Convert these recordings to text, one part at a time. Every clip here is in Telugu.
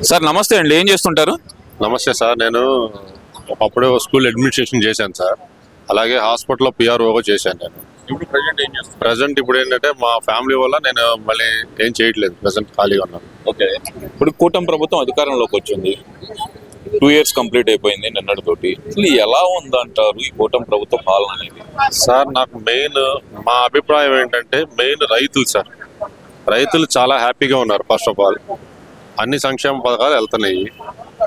సార్ నమస్తే అండి, ఏం చేస్తుంటారు? నమస్తే సార్. నేను ఒకప్పుడు స్కూల్ అడ్మినిస్ట్రేషన్ చేశాను సార్. అలాగే హాస్పిటల్లో పిఆర్ఓగా చేశాను నేను. ఇప్పుడు ప్రెజెంట్ ఏం చేస్తారు? ప్రజెంట్ ఇప్పుడు ఏంటంటే మా ఫ్యామిలీ వల్ల నేను మళ్ళీ ఏం చేయట్లేదు, ప్రజెంట్ ఖాళీగా ఉన్నాను. ఓకే, ఇప్పుడు కూటమి ప్రభుత్వం అధికారంలోకి వచ్చింది, 2 years కంప్లీట్ అయిపోయింది నిన్నటితోటి. అసలు ఎలా ఉందంటారు ఈ కూటమి ప్రభుత్వ పాలన అనేది? సార్ నాకు మా అభిప్రాయం ఏంటంటే మెయిన్ రైతులు సార్. రైతులు చాలా హ్యాపీగా ఉన్నారు. ఫస్ట్ ఆఫ్ ఆల్ అన్ని సంక్షేమ పథకాలు వెళ్తున్నాయి.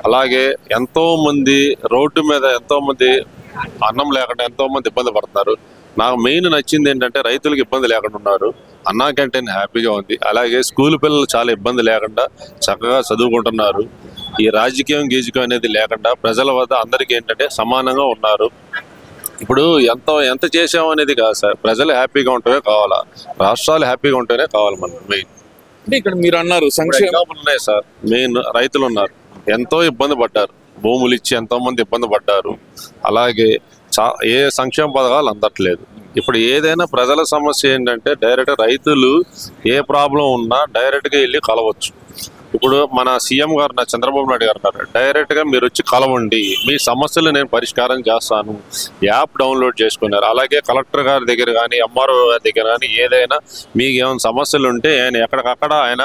అలాగే ఎంతో మంది రోడ్డు మీద అన్నం లేకుండా ఎంతో మంది ఇబ్బంది పడుతున్నారు. నాకు మెయిన్ నచ్చింది ఏంటంటే రైతులకు ఇబ్బంది లేకుండా ఉన్నారు. అన్నా క్యాంటీన్ హ్యాపీగా ఉంది. అలాగే స్కూల్ పిల్లలు చాలా ఇబ్బంది లేకుండా చక్కగా చదువుకుంటున్నారు. ఈ రాజకీయం అనేది లేకుండా ప్రజల వద్ద అందరికీ ఏంటంటే సమానంగా ఉన్నారు. ఇప్పుడు ఎంత చేసాము అనేది కాదు సార్, ప్రజలు హ్యాపీగా ఉంటేనే కావాలా, రాష్ట్రాలు హ్యాపీగా ఉంటేనే కావాలి మనకు మెయిన్. అంటే ఇక్కడ మీరు అన్నారు సంక్షేమం ఉన్నాయి సార్. మెయిన్ రైతులు ఉన్నారు, ఎంతో ఇబ్బంది పడ్డారు, భూములు ఇచ్చి ఎంతో మంది ఇబ్బంది పడ్డారు. అలాగే ఏ సంక్షేమ పథకాలు అందట్లేదు. ఇప్పుడు ఏదైనా ప్రజల సమస్య ఏంటంటే డైరెక్ట్ రైతులు ఏ ప్రాబ్లం ఉన్నా డైరెక్ట్గా వెళ్ళి కలవచ్చు. ఇప్పుడు మన సీఎం గారు చంద్రబాబు నాయుడు గారు అన్నారు, డైరెక్ట్గా మీరు వచ్చి కలవండి, మీ సమస్యలు నేను పరిష్కారం చేస్తాను. యాప్ డౌన్లోడ్ చేసుకున్నారు. అలాగే కలెక్టర్ గారి దగ్గర కానీ ఎంఆర్ఓ గారి దగ్గర కానీ ఏదైనా మీకు ఏమైనా సమస్యలు ఉంటే ఆయన ఎక్కడికక్కడ ఆయన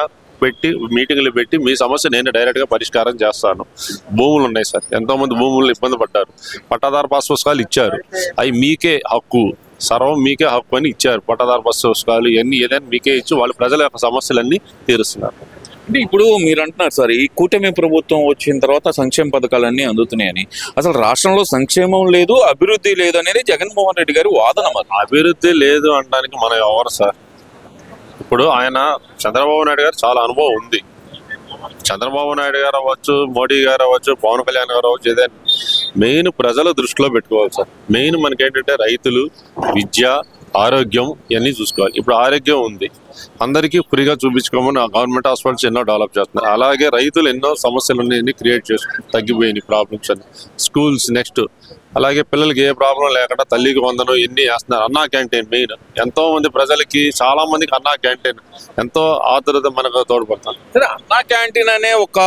మీటింగ్లు పెట్టి మీ సమస్య నేను డైరెక్ట్గా పరిష్కారం చేస్తాను. భూములు ఉన్నాయి సార్, ఎంతోమంది భూములు ఇబ్బంది పడ్డారు. పట్టాదారు పాస్ పుస్తకాలు ఇచ్చారు, అవి మీకే హక్కు, సర్వం మీకే హక్కు అని ఇచ్చారు. పట్టాదారు పాస్ పుస్తకాలు ఇవన్నీ ఏదైనా మీకే ఇచ్చి వాళ్ళు ప్రజల యొక్క సమస్యలన్నీ తీరుస్తున్నారు. అంటే ఇప్పుడు మీరు అంటున్నారు సార్, ఈ కూటమి ప్రభుత్వం వచ్చిన తర్వాత సంక్షేమ పథకాలన్నీ అందుతున్నాయని. అసలు రాష్ట్రంలో సంక్షేమం లేదు, అభివృద్ధి లేదు అనేది జగన్మోహన్ రెడ్డి గారి వాదన. మరి అభివృద్ధి లేదు అనడానికి మనం ఎవరు సార్? ఇప్పుడు చంద్రబాబు నాయుడు గారు చాలా అనుభవం ఉంది. చంద్రబాబు నాయుడు గారు అవ్వచ్చు, మోడీ గారు అవ్వచ్చు, పవన్ కళ్యాణ్ గారు అవ్వచ్చు, ఏదైనా మెయిన్ ప్రజల దృష్టిలో పెట్టుకోవాలి సార్. మెయిన్ మనకేంటంటే రైతులు, విద్య, ఆరోగ్యం ఇవన్నీ చూసుకోవాలి. ఇప్పుడు ఆరోగ్యం ఉంది, అందరికీ ఫ్రీగా చూపించుకోమని గవర్నమెంట్ హాస్పిటల్స్ ఎన్నో డెవలప్ చేస్తున్నారు. అలాగే రైతులు ఎన్నో సమస్యలు ఉన్నాయని క్రియేట్ చేసుకుని తగ్గిపోయినాయి ప్రాబ్లమ్స్ అని. స్కూల్స్ నెక్స్ట్, అలాగే పిల్లలకి ఏ ప్రాబ్లం లేకుండా తల్లికి వందనం ఎన్ని వేస్తున్నారు. అన్నా క్యాంటీన్ మెయిన్ ఎంతో మంది ప్రజలకి, చాలా మందికి అన్నా క్యాంటీన్ ఎంతో ఆదరత మనకు తోడ్పడుతుంది. సరే, అన్నా క్యాంటీన్ అనే ఒక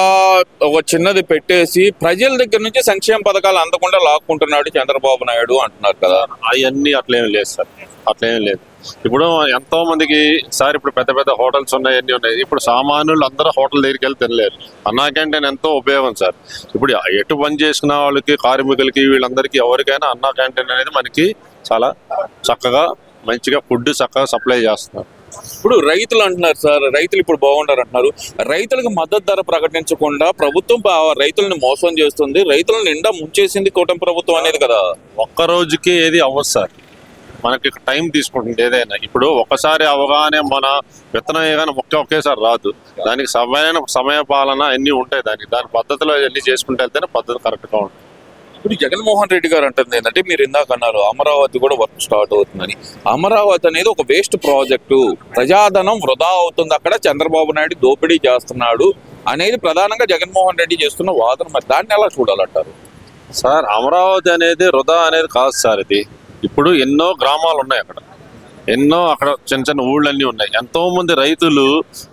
చిన్నది పెట్టేసి ప్రజల దగ్గర నుంచి సంక్షేమ పథకాలు అందకుండా లాక్కుంటున్నాడు చంద్రబాబు నాయుడు అంటున్నారు కదా. అవన్నీ అట్లేం లేదు సార్, అట్లేం లేదు. ఇప్పుడు ఎంతో మందికి సార్ ఇప్పుడు పెద్ద పెద్ద హోటల్స్ ఉన్నాయి, అన్నీ ఉన్నాయి. ఇప్పుడు సామాన్యులు అందరూ హోటల్ దగ్గరికి వెళ్ళి తినలేరు. అన్నా క్యాంటీన్ ఎంతో ఉపయోగం సార్. ఇప్పుడు ఎటు పని చేసుకున్న వాళ్ళకి, కార్మికులకి, వీళ్ళందరికీ ఎవరికైనా అన్నా క్యాంటీన్ అనేది మనకి చాలా చక్కగా మంచిగా ఫుడ్ చక్కగా సప్లై చేస్తున్నారు. ఇప్పుడు రైతులు అంటున్నారు సార్, రైతులు ఇప్పుడు బాగుంటారు అంటున్నారు. రైతులకు మద్దతు ధర ప్రకటించకుండా ప్రభుత్వం రైతులను మోసం చేస్తుంది, రైతులను నిండా ముంచేసింది కూటమి ప్రభుత్వం అనేది కదా. ఒక్క రోజుకి ఏది అవ్వదు సార్, మనకి టైం తీసుకుంటుంది ఏదైనా. ఇప్పుడు ఒకసారి అవగానే మన విత్తనం ఏదైనా ఒకేసారి రాదు. దానికి సమయ పాలన అన్నీ ఉంటాయి. దాని పద్ధతిలో అన్ని చేసుకుంటే వెళ్తేనే పద్ధతి కరెక్ట్గా ఉంటుంది. ఇప్పుడు జగన్మోహన్ రెడ్డి గారు అంటుంది ఏంటంటే, మీరు ఇందాక అన్నారు అమరావతి కూడా వర్క్ స్టార్ట్ అవుతుందని. అమరావతి అనేది ఒక వేస్ట్ ప్రాజెక్టు, ప్రజాధనం వృధా అవుతుంది, అక్కడ చంద్రబాబు నాయుడు దోపిడీ చేస్తున్నాడు అనేది ప్రధానంగా జగన్మోహన్ రెడ్డి చేస్తున్న వాదన. మరి దాన్ని ఎలా చూడాలంటారు? సార్ అమరావతి అనేది వృధా అనేది కాదు సార్. ఇది ఇప్పుడు ఎన్నో గ్రామాలు ఉన్నాయి అక్కడ, అక్కడ చిన్న చిన్న ఊళ్ళన్నీ ఉన్నాయి. ఎంతో మంది రైతులు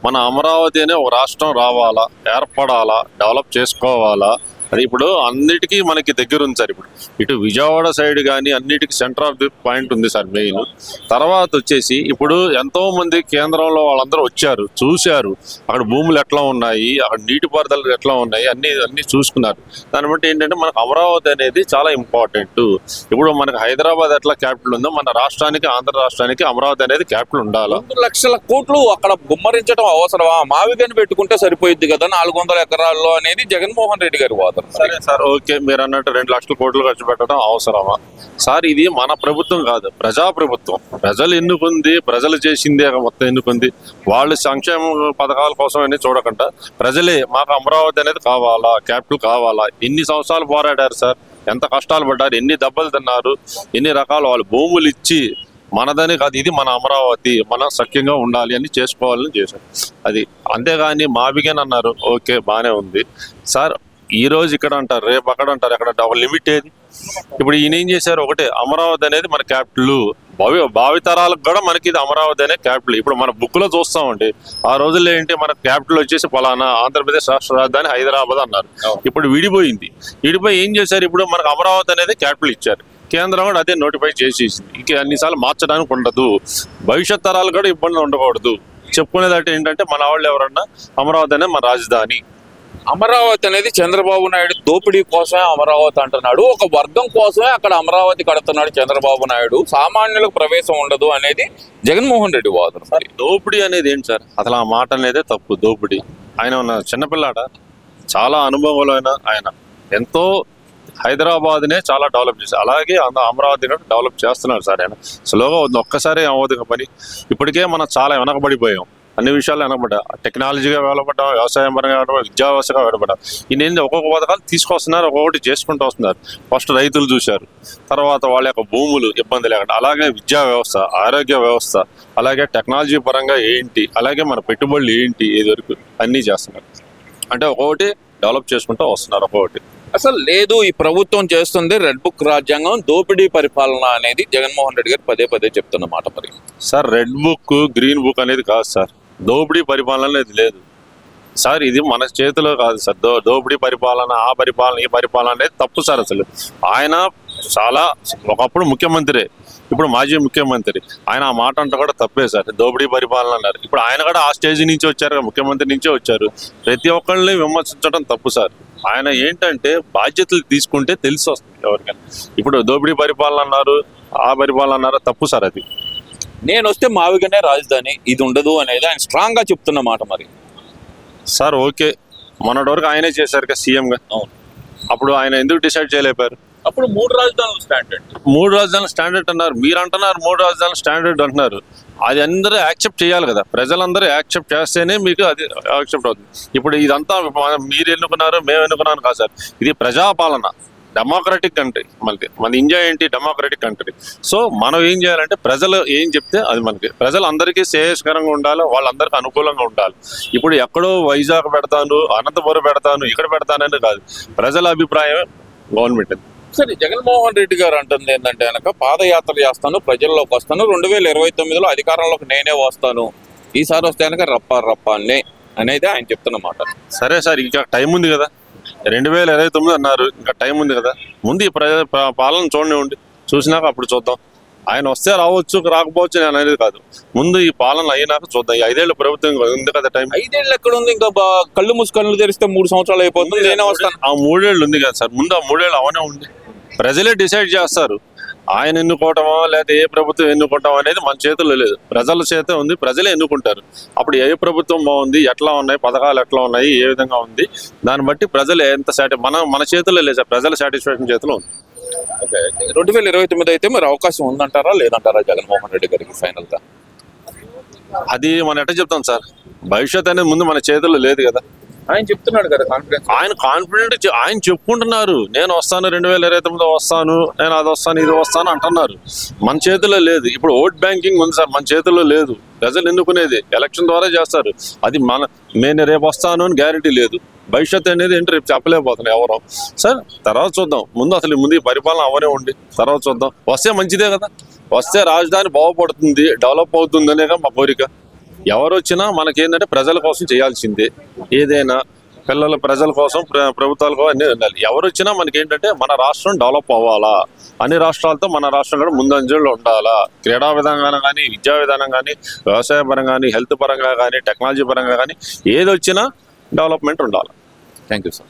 మన అమరావతి అనే ఒక రాష్ట్రం రావాలా, ఏర్పడాలా, డెవలప్ చేసుకోవాలా, అది ఇప్పుడు అన్నిటికీ మనకి దగ్గర ఉంది సార్. ఇప్పుడు ఇటు విజయవాడ సైడ్ కానీ అన్నిటికీ సెంటర్ ఆఫ్ ది పాయింట్ ఉంది సార్ మెయిన్. తర్వాత వచ్చేసి ఇప్పుడు ఎంతో మంది కేంద్రంలో వాళ్ళందరూ వచ్చారు, చూశారు అక్కడ భూములు ఎట్లా ఉన్నాయి, అక్కడ నీటిపారుదల ఎట్లా ఉన్నాయి, అన్ని చూసుకున్నారు. దాన్ని బట్టి ఏంటంటే మనకు అమరావతి అనేది చాలా ఇంపార్టెంట్. ఇప్పుడు మనకు హైదరాబాద్ ఎట్లా క్యాపిటల్ ఉందో మన రాష్ట్రానికి, ఆంధ్ర రాష్ట్రానికి అమరావతి అనేది క్యాపిటల్ ఉండాలి. 2 లక్షల కోట్లు అక్కడ గుమ్మరించడం అవసరమా? మావిగని పెట్టుకుంటే సరిపోయింది కదా 400 ఎకరాల్లో అనేది జగన్మోహన్ రెడ్డి గారి వాదన. సరే సార్, ఓకే, మీరు అన్నట్టు 2 లక్షల కోట్లు ఖర్చు పెట్టడం అవసరమా సార్? ఇది మన ప్రభుత్వం కాదు, ప్రజా ప్రభుత్వం. ప్రజలు ఎన్నుకుంది, ప్రజలు చేసిందే మొత్తం ఎన్నుకుంది. వాళ్ళు సంక్షేమ పథకాల కోసం అని చూడకుండా ప్రజలే మాకు అమరావతి అనేది కావాలా, క్యాపిటల్ కావాలా, ఎన్ని సంవత్సరాలు పోరాడారు సార్, ఎంత కష్టాలు పడ్డారు, ఎన్ని దెబ్బలు తిన్నారు, ఎన్ని రకాల వాళ్ళు భూములు ఇచ్చి మనదని కాదు, ఇది మన అమరావతి, మనం సఖ్యంగా ఉండాలి అని చేసుకోవాలని చేశారు. అది అంతేగాని మావిగన్ అన్నారు, ఓకే బాగానే ఉంది సార్. ఈ రోజు ఇక్కడ అంటారు, రేపు అక్కడ అంటారు, ఎక్కడ ఒక లిమిట్ ఏది? ఇప్పుడు ఈయన ఏం చేశారు, ఒకటే అమరావతి అనేది మన క్యాపిటల్, భావితరాలకు కూడా మనకి ఇది అమరావతి అనే క్యాపిటల్. ఇప్పుడు మన బుక్ లో చూస్తామండి, ఆ రోజుల్లో ఏంటి మన క్యాపిటల్ వచ్చేసి ఫలానా ఆంధ్రప్రదేశ్ రాష్ట్ర రాజధాని హైదరాబాద్ అన్నారు. ఇప్పుడు విడిపోయింది. విడిపోయి ఏం చేశారు, ఇప్పుడు మనకు అమరావతి అనేది క్యాపిటల్ ఇచ్చారు. కేంద్రం కూడా అదే నోటిఫై చేసేసింది. ఇంక అన్నిసార్లు మార్చడానికి ఉండదు, భవిష్యత్ తరాలు కూడా ఇబ్బంది ఉండకూడదు. చెప్పుకునేది అంటే ఏంటంటే మన వాళ్ళు ఎవరన్నా అమరావతి అనే మన రాజధాని. అమరావతి అనేది చంద్రబాబు నాయుడు దోపిడీ కోసమే అమరావతి అంటున్నాడు, ఒక వర్గం కోసమే అక్కడ అమరావతి కడుతున్నాడు చంద్రబాబు నాయుడు, సామాన్యులకు ప్రవేశం ఉండదు అనేది జగన్మోహన్ రెడ్డి వాదన. సార్ దోపిడీ అనేది ఏంటి సార్, అసలు ఆ మాట అనేదే తప్పు. దోపిడీ ఆయన ఉన్న చిన్నపిల్లాడ, చాలా అనుభవంలోనే ఆయన ఎంతో హైదరాబాద్నే చాలా డెవలప్ చేశారు. అలాగే అమరావతిని కూడా డెవలప్ చేస్తున్నారు సార్ ఆయన. స్లోగా ఒక్కసారి అవ్వదు పని. ఇప్పటికే మనం చాలా వెనకబడిపోయాం, అన్ని విషయాలు వెనకబడ్డా, టెక్నాలజీగా వెనకబడ్డాం, వ్యవసాయం పరంగా వెనకబడ్డాం, విద్యా వ్యవస్థగా వెనకబడ్డాం. ఈయన ఒక్కొక్క పథకాలు తీసుకొస్తున్నారు, ఒక్కొక్కటి చేసుకుంటూ వస్తున్నారు. ఫస్ట్ రైతులు చూశారు, తర్వాత వాళ్ళ యొక్క భూములు ఇబ్బంది లేకుండా, అలాగే విద్యా వ్యవస్థ, ఆరోగ్య వ్యవస్థ, అలాగే టెక్నాలజీ పరంగా ఏంటి, అలాగే మన పెట్టుబడులు ఏంటి, ఇది వరకు అన్నీ చేస్తున్నారు. అంటే ఒక్కొక్కటి డెవలప్ చేసుకుంటూ వస్తున్నారు. ఒక్కొక్కటి అసలు లేదు, ఈ ప్రభుత్వం చేస్తుంది రెడ్ బుక్ రాజ్యాంగం, దోపిడీ పరిపాలన అనేది జగన్మోహన్ రెడ్డి గారు పదే పదే చెప్తున్నమాట. మరి sir red book green book అనేది కాదు సార్, దోపిడీ పరిపాలన అనేది లేదు సార్. ఇది మన చేతిలో కాదు సార్. దోపిడీ పరిపాలన, ఆ పరిపాలన, ఈ పరిపాలన అనేది తప్పు సార్. అసలు ఆయన చాలా ఒకప్పుడు ముఖ్యమంత్రి, ఇప్పుడు మాజీ ముఖ్యమంత్రి, ఆయన ఆ మాట అంటే కూడా తప్పే సార్. దోపిడీ పరిపాలన అన్నారు. ఇప్పుడు ఆయన కూడా ఆ స్టేజ్ నుంచి వచ్చారు, ముఖ్యమంత్రి నుంచే వచ్చారు. ప్రతి ఒక్కరిని విమర్శించడం తప్పు సార్. ఆయన ఏంటంటే బాధ్యతలు తీసుకుంటే తెలిసి వస్తుంది ఎవరికైనా. ఇప్పుడు దోపిడీ పరిపాలన అన్నారు, ఆ పరిపాలన అన్నారు, తప్పు సార్ అది. నేను వస్తే మావిగానే రాజధాని, ఇది ఉండదు అనేది ఆయన స్ట్రాంగ్ గా చెప్తున్న మాట. మరి సార్ ఓకే, మొన్నటి వరకు ఆయనే చేశారు కదా సీఎంగా. అవును, అప్పుడు ఆయన ఎందుకు డిసైడ్ చేయలేపారు? అప్పుడు 3 రాజధానులు స్టాండర్డ్, 3 రాజధానులు స్టాండర్డ్ అన్నారు. మీరు అంటున్నారు 3 రాజధానులు స్టాండర్డ్ అంటున్నారు. అది అందరూ యాక్సెప్ట్ చేయాలి కదా, ప్రజలందరూ యాక్సెప్ట్ చేస్తేనే మీకు అది యాక్సెప్ట్ అవుతుంది. ఇప్పుడు ఇదంతా మీరు ఎన్నుకున్నారు, మేము ఎన్నుకున్నాను కాదు సార్. ఇది ప్రజాపాలన, డెమోక్రటిక్ కంట్రీ. మన ఇండియా ఏంటి, డెమోక్రటిక్ కంట్రీ. సో మనం ఏం చేయాలంటే ప్రజలు ఏం చెప్తే అది మనకి, ప్రజలందరికీ శ్రేయస్కరంగా ఉండాలి, వాళ్ళందరికీ అనుకూలంగా ఉండాలి. ఇప్పుడు ఎక్కడో వైజాగ్ పెడతాను, అనంతపురం పెడతాను, ఇక్కడ పెడతానని కాదు, ప్రజల అభిప్రాయం గవర్నమెంట్. సరే, జగన్మోహన్ రెడ్డి గారు అంటుంది ఏంటంటే కనుక పాదయాత్ర చేస్తాను, ప్రజల్లోకి వస్తాను, 2029లో అధికారంలోకి నేనే వస్తాను, ఈసారి వస్తే కనుక రప్పానే అనేది ఆయన చెప్తున్నమాట. సరే సార్, ఇంకా టైం ఉంది కదా, 2029 అన్నారు, ఇంకా టైం ఉంది కదా. ముందు ఈ పాలన చూడండి, చూసినాక అప్పుడు చూద్దాం. ఆయన వస్తే రావచ్చు, రాకపోవచ్చు నేను అనేది కాదు. ముందు ఈ పాలన అయినాక చూద్దాం. ఈ 5 ఏళ్ళ ప్రభుత్వం ఉంది కదా టైం. 5 ఏళ్ళు ఎక్కడ ఉంది, ఇంకా కళ్ళు కళ్ళు తెరిస్తే 3 సంవత్సరాలు అయిపోతుంది, నేనే వస్తాను. ఆ 3 ఏళ్ళు ఉంది కదా సార్, ముందు ఆ 3 ఏళ్ళు అవనే ఉంది. ప్రజలే డిసైడ్ చేస్తారు, ఆయన ఎన్నుకోవటమో లేదా ఏ ప్రభుత్వం ఎన్నుకోవటం అనేది మన చేతుల్లో లేదు, ప్రజల చేతే ఉంది. ప్రజలే ఎన్నుకుంటారు. అప్పుడు ఏ ప్రభుత్వం బాగుంది, ఎట్లా ఉన్నాయి, పథకాలు ఎట్లా ఉన్నాయి, ఏ విధంగా ఉంది, దాన్ని బట్టి ప్రజలు ఎంత మన చేతుల్లో లేదు సార్, ప్రజల సాటిస్ఫాక్షన్ చేతిలో ఉంది. 2029 అయితే మరి అవకాశం ఉందంటారా లేదంటారా జగన్మోహన్ రెడ్డి గారికి ఫైనల్ గా? అది మనం ఎట్లా చెప్తాం సార్, భవిష్యత్ అనేది ముందు మన చేతుల్లో లేదు కదా. ఆయన చెప్తున్నాడు కదా కాన్ఫిడెన్స్, ఆయన కాన్ఫిడెంట్ ఆయన చెప్పుకుంటున్నారు, నేను వస్తాను 2029 వస్తాను, నేను అది వస్తాను, ఇది వస్తాను అంటున్నారు. మన చేతుల్లో లేదు. ఇప్పుడు ఓట్ బ్యాంకింగ్ ఉంది సార్, మన చేతుల్లో లేదు. ప్రజలు ఎన్నుకునేది ఎలక్షన్ ద్వారా చేస్తారు. అది నేను రేపు వస్తాను అని గ్యారెంటీ లేదు. భవిష్యత్ అనేది ఏంటి రేపు చెప్పలేకపోతున్నాయి ఎవరో. సార్ తర్వాత చూద్దాం, ముందు ఈ పరిపాలన అవనే ఉండి తర్వాత చూద్దాం. వస్తే మంచిదే కదా, వస్తే రాజధాని బాగుపడుతుంది, డెవలప్ అవుతుంది అనేగా మా కోరిక. ఎవరు వచ్చినా మనకేంటంటే ప్రజల కోసం చేయాల్సిందే. ఏదైనా ప్రజల కోసం, ప్రభుత్వాల కోసం అన్నీ ఉండాలి. ఎవరు వచ్చినా మనకేంటంటే మన రాష్ట్రం డెవలప్ అవ్వాలా, అన్ని రాష్ట్రాలతో మన రాష్ట్రం కూడా ముందంజలో ఉండాలా. క్రీడా విధానం కానీ, విద్యా విధానం కానీ, వ్యవసాయ పరంగా కానీ, హెల్త్ పరంగా కానీ, టెక్నాలజీ పరంగా కానీ, ఏది వచ్చినా డెవలప్మెంట్ ఉండాలి. Thank you sir.